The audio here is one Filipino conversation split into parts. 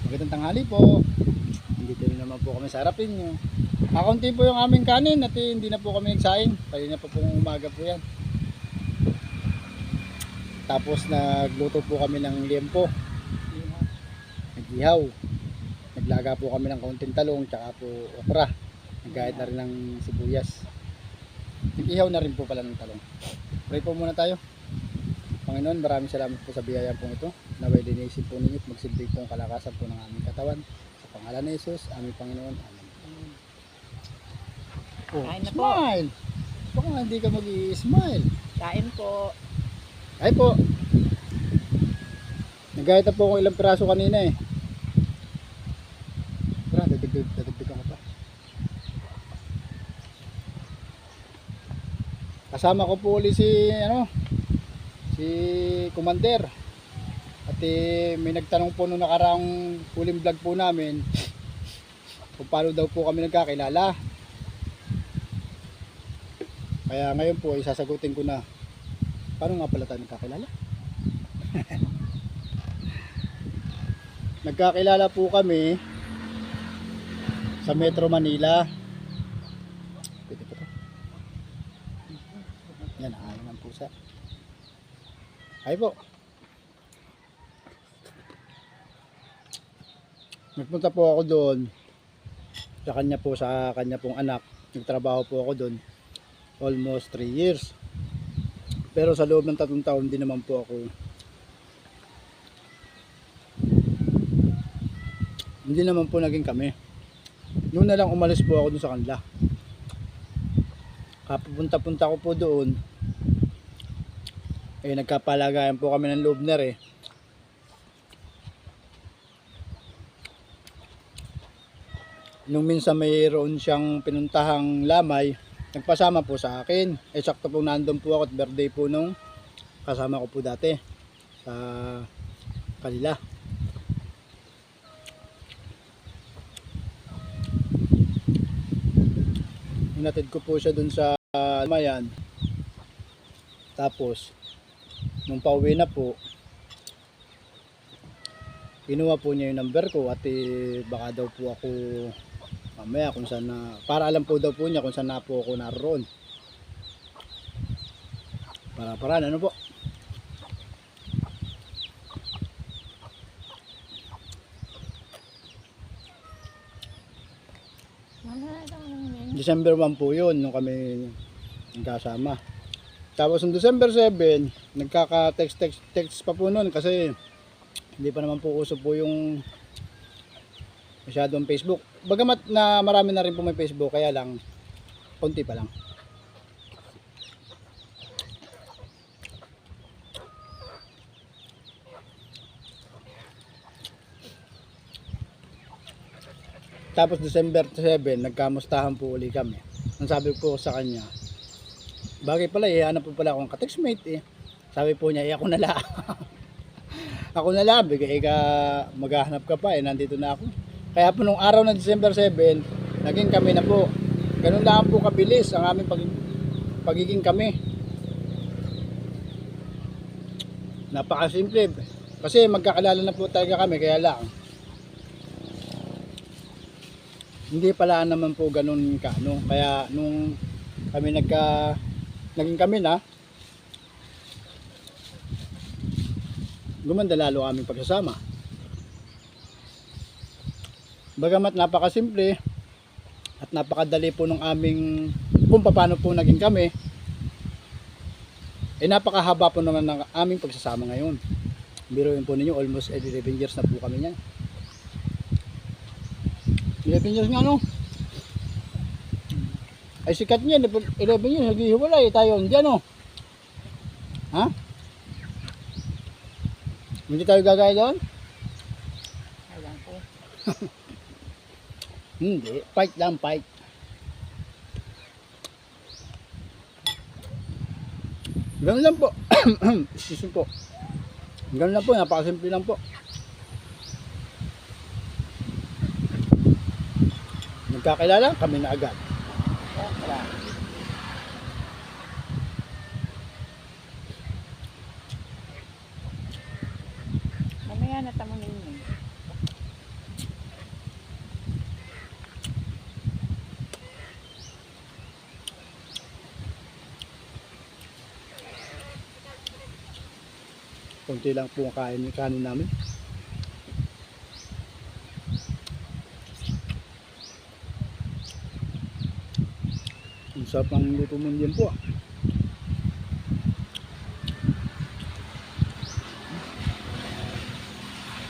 Magandang tanghali po. Dito rin naman po kami sa harapin nyo. Kakunti po yung aming kanin at hindi na po kami nagsaing. Kanina pa pong umaga po yan. Tapos nagluto po kami ng liempo. Nag-ihaw. Naglaga po kami ng kaunting talong tsaka po okra. Nagkahit na rin ng sibuyas. Nag-ihaw na rin po pala ng talong. Pray po muna tayo. Panginoon, maraming salamat po sa biyaya pong ito. Naway linisin po ninyo at magsilbi pong kalakasan po ng aming katawan. Sa pangalan ni Jesus, aming Panginoon. Amen. Oh, Kain na po. smile! Baka hindi ka mag-i-smile. Kain po. Ay po! Nagayat na po ako ilang piraso kanina eh. Tara, dadagdagan ko pa. Kasama ko po ulit si Commander. At may nagtanong po nung nakaraang huling vlog po namin kung paano daw po kami nagkakilala. Kaya ngayon po isasagutin ko na paano nga pala tayo nagkakilala. Nagkakilala po kami sa Metro Manila. Pwede po to. Yan, ayaw ng pusa. Ay po. Nagpunta po ako doon sa kanya pong anak. Nagtrabaho po ako doon almost 3 years. Pero sa loob ng 3 taon din naman po ako hindi naman po naging kami. Noon na lang umalis po ako doon sa kanila. Kapunta-punta ko po doon. Nagkapalagayan po kami ng loob na rin. Nung minsan mayroon siyang pinuntahang lamay, nagpasama po sa akin. Sakto po nandun po ako at birthday po nung kasama ko po dati sa kanila. Hinatid ko po siya dun sa lamayan. Tapos nung pauwi na po, kinuha po niya yung number ko at baka daw po ako mamaya kung saan na, para alam po daw po niya kung saan na po ako naroon. Para ano po. December 1 po yun nung kami nagkasama. Tapos noong December 7, nagkaka-text pa po noon kasi hindi pa naman po uso po yung masyadong Facebook. Bagamat na marami na rin po may Facebook, kaya lang konti pa lang. Tapos December 7, nagkamustahan po uli kami. Ang sabi ko sa kanya, bagay pala hanap po pala akong ka-textmate eh. Sabi po niya, ako na lang. Ako na lang, bigay ka, maghahanap ka pa nandito na ako. Kaya po nung araw ng December 7, naging kami na po. Ganun lang po kabilis ang aming pagiging kami. Napakasimple. Kasi magkakalala na po talaga kami, kaya lang. Hindi pala naman po ganun kaano. Kaya nung kami naging kami na, gumanda lalo aming pagsasama. Bagamat napakasimple at napakadali po ng aming kung paano po naging kami, napakahaba po naman ng aming pagsasama ngayon. Biruin po ninyo, almost 11 years na po kami niyan. 11 years nga no? Ay sikat niya, 11 years, naghihiwalay tayo, hindi ano? Ha? Hindi tayo gagaya doon? Ayan po. Hindi, fight lang, fight. Ganun lang po. Excuse me po. Ganun lang po, napakasimple lang po. Nagkakilala, kami na agad. Wala. Mamaya na tamo ninyo. Kunti lang po ang kanin namin. Ang sarap ng luto mo din po.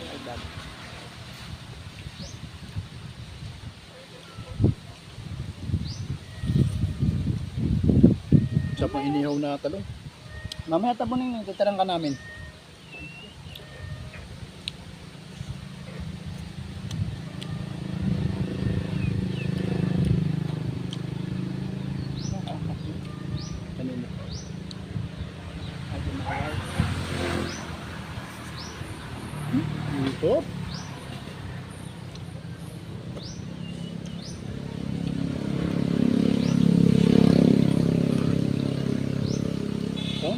Alagad. Sarap ng inihaw na talong. Mamaya tabunin yung titirang ka namin. Kanina. Medyo mahal. Ito. Ito.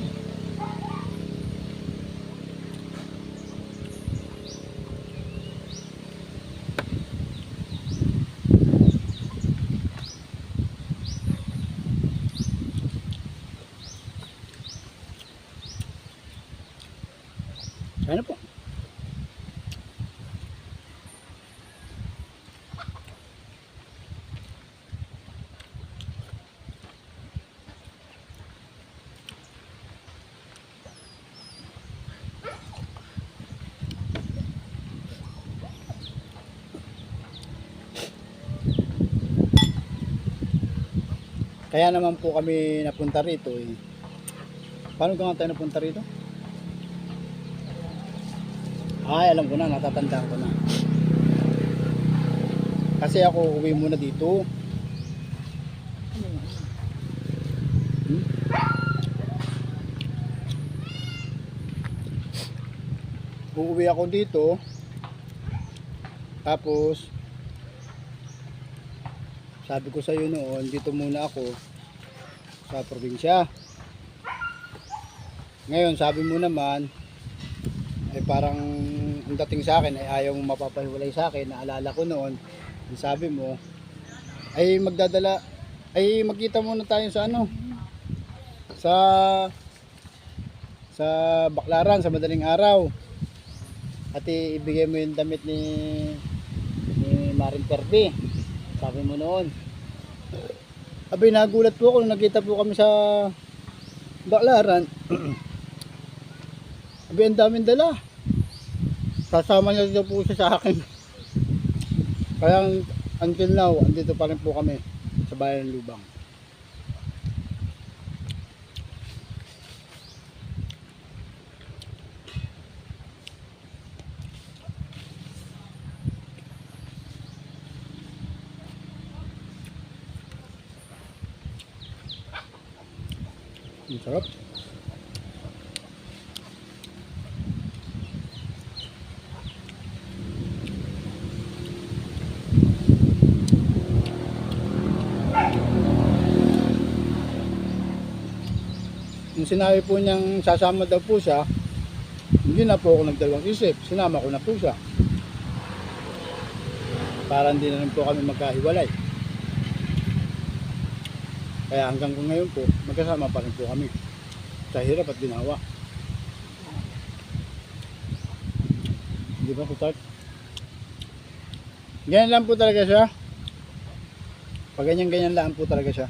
Ano po? Kaya naman po kami napunta rito eh. Paano ka nga tayo napunta rito? Ay, alam ko na, natatandaan ko na. Kasi ako uwi muna dito. Ano yun? Hmm? Uuwi ako dito. Tapos sabi ko sa iyo noon, dito muna ako sa probinsya. Ngayon, sabi mo naman ay parang ang dating sa akin ay ayaw mo mapapahiwalay sa akin. Naalala ko noon, ang sabi mo ay magkita muna tayo sa sa Baklaran sa madaling araw. At ibigay mo yung damit ni Maring Perdi. Sabi mo noon. Abay, nagulat po ako nung nakita po kami sa Baklaran. Abay, ang daming dala. Sasama niya dito po siya sa akin. Kaya until now, andito pa rin po kami sa bayan ng Lubang. Ang sarap. Nung sinabi po niyang sasama daw po siya, hindi na po ako nagdalawang isip. Sinama ko na po siya. Para hindi na rin po kami magkahiwalay. Kaya hanggang ngayon po, magkasama pa rin po kami. Sa hirap at ginawa. Hindi ba po, Tart? Ganyan lang po talaga siya. Pag ganyan-ganyan lang po talaga siya.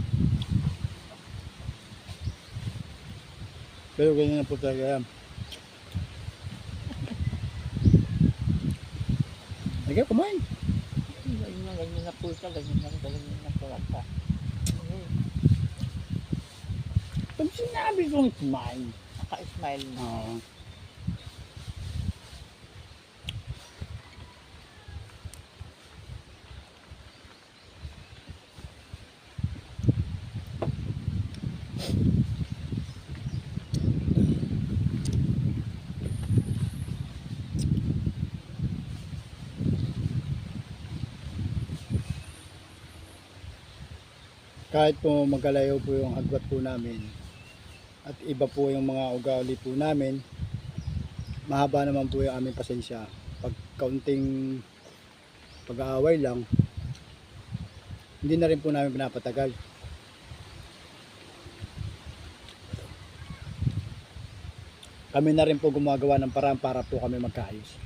Pero ganyan na po talaga yan. Sige, kumain. Ganyan na po siya, ganyan na talaga. Pag sinabi kong kumain. Naka-smile na. Oo. Kahit po magkalayo po yung agwat po namin at iba po yung mga ugali po namin, mahaba naman po yung aming pasensya. Pag kaunting pag-aaway lang, hindi na rin po namin pinapatagal. kami na rin po gumagawa ng paraan para po kami magkaayos.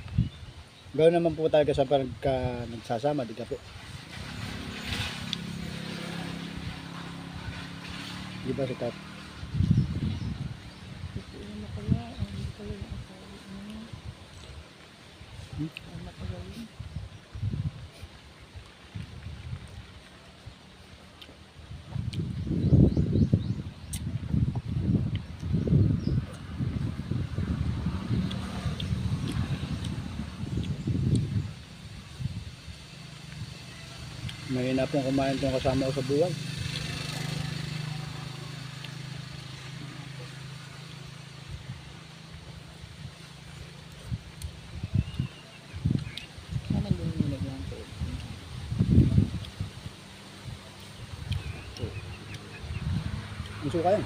Gawin naman po talaga sa pagka nagsasama, di ka po. Di ba si Tat? Hindi na kaya, hindi kaya yung asawa niya. Ang matagal yun. Mahina pong kumain tong kasama ko sa buwan. Sana din yung nilagyan ko. Ang suka yan.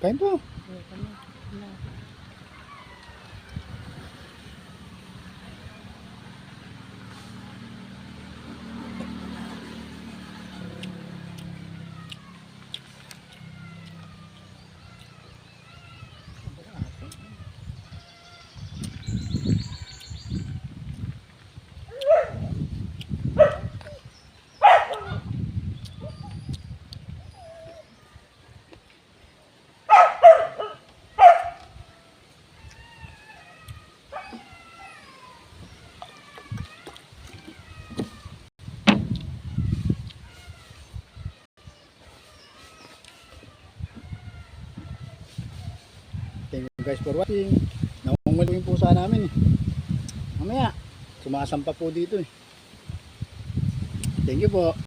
Kain po. Kaya kami, na. Thank you guys for watching. Nangungulo yung pusa namin eh. Mamaya, sumasampa po dito eh. Thank you po.